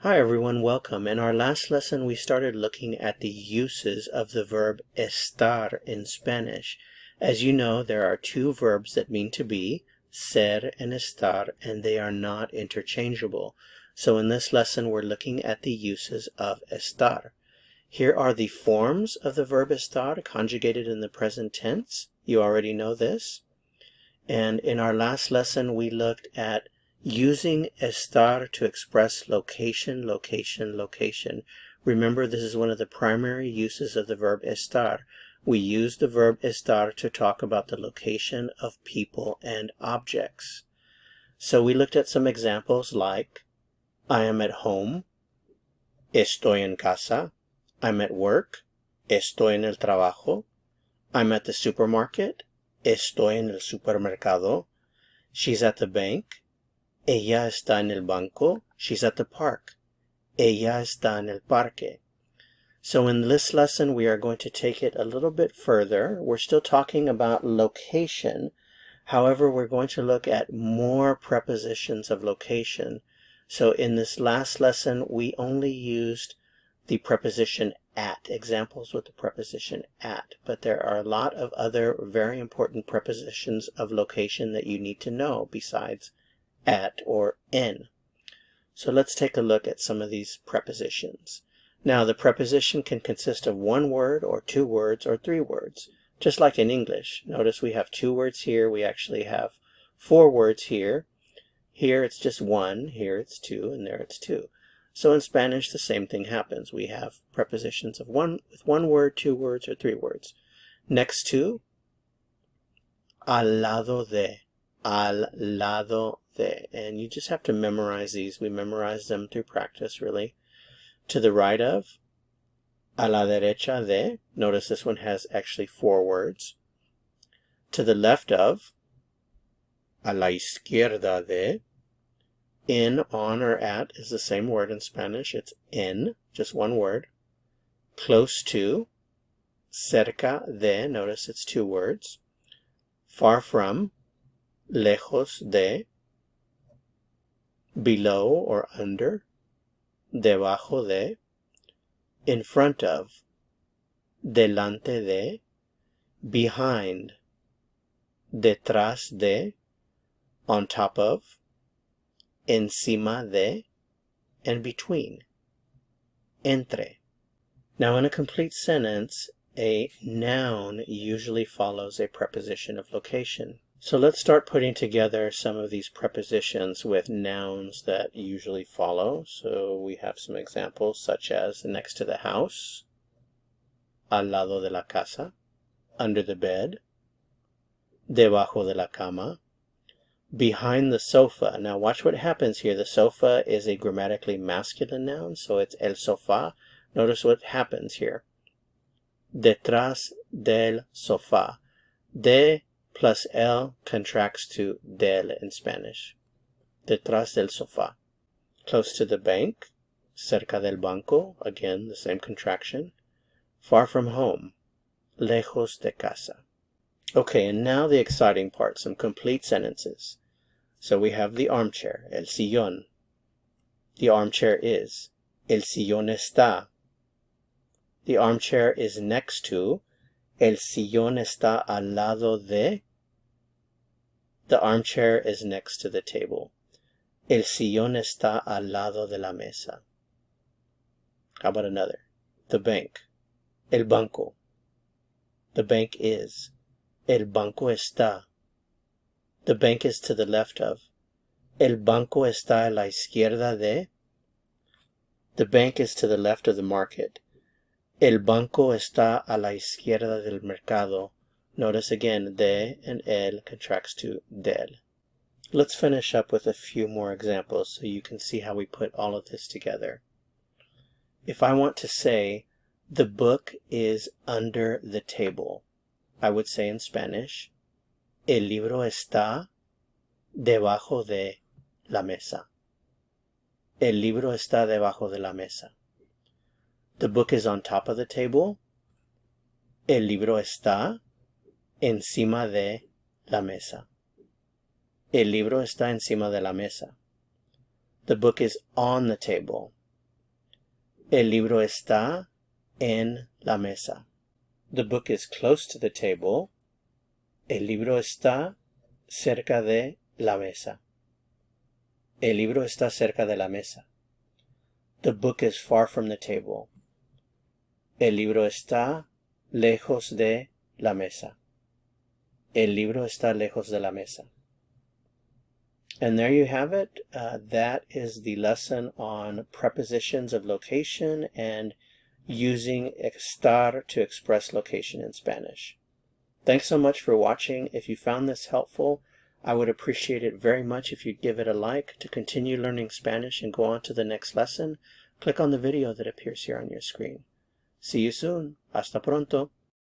Hi everyone, welcome. In our last lesson we started looking at the uses of the verb estar in Spanish. As you know, there are two verbs that mean to be, ser and estar, and they are not interchangeable. So in this lesson we're looking at the uses of estar. Here are the forms of the verb estar conjugated in the present tense. You already know this. And in our last lesson we looked at using estar to express location, location, location. Remember, this is one of the primary uses of the verb estar. We use the verb estar to talk about the location of people and objects. So we looked at some examples like, I am at home, estoy en casa. I'm at work, estoy en el trabajo. I'm at the supermarket, estoy en el supermercado. She's at the bank, ella está en el banco. She's at the park, ella está en el parque. So in this lesson we are going to take it a little bit further. We're still talking about location. However, we're going to look at more prepositions of location. So in this last lesson we only used the preposition at, examples with the preposition at, but there are a lot of other very important prepositions of location that you need to know besides at or in. So let's take a look at some of these prepositions. Now the preposition can consist of one word or two words or three words, just like in English. Notice we have two words here, we actually have four words here. Here it's just one, here it's two, and there it's two. So in Spanish the same thing happens. We have prepositions with one word, two words, or three words. Next to, al lado de, al lado de. And you just have to memorize these. We memorize them through practice, really. To the right of, a la derecha de. Notice this one has actually four words. To the left of, a la izquierda de. In, on, or at is the same word in Spanish. It's in, just one word. Close to, cerca de. Notice it's two words. Far from, lejos de. Below or under, debajo de. In front of, delante de. Behind, detrás de. On top of, encima de. And between, entre. Now in a complete sentence, a noun usually follows a preposition of location. So let's start putting together some of these prepositions with nouns that usually follow. So we have some examples such as next to the house, al lado de la casa, under the bed, debajo de la cama, behind the sofa. Now watch what happens here. The sofa is a grammatically masculine noun, so it's el sofá. Notice what happens here. Detrás del sofá. De plus el contracts to del in Spanish. Detrás del sofá. Close to the bank. Cerca del banco. Again, the same contraction. Far from home. Lejos de casa. Okay, and now the exciting part, some complete sentences. So we have the armchair, el sillón. The armchair is, el sillón está. The armchair is next to, el sillón está al lado de. The armchair is next to the table. El sillón está al lado de la mesa. How about another? The bank, el banco. The bank is, el banco está. The bank is to the left of. El banco está a la izquierda de. The bank is to the left of the market. El banco está a la izquierda del mercado. Notice again, de and el contracts to del. Let's finish up with a few more examples so you can see how we put all of this together. If I want to say, the book is under the table, I would say in Spanish, el libro está debajo de la mesa. El libro está debajo de la mesa. The book is on top of the table. El libro está encima de la mesa. El libro está encima de la mesa. The book is on the table. El libro está en la mesa. The book is close to the table. El libro está cerca de la mesa. El libro está cerca de la mesa. The book is far from the table. El libro está lejos de la mesa. El libro está lejos de la mesa. And there you have it. That is the lesson on prepositions of location and using estar to express location in Spanish. Thanks so much for watching. If you found this helpful, I would appreciate it very much if you'd give it a like. To continue learning Spanish and go on to the next lesson, click on the video that appears here on your screen. See you soon. Hasta pronto.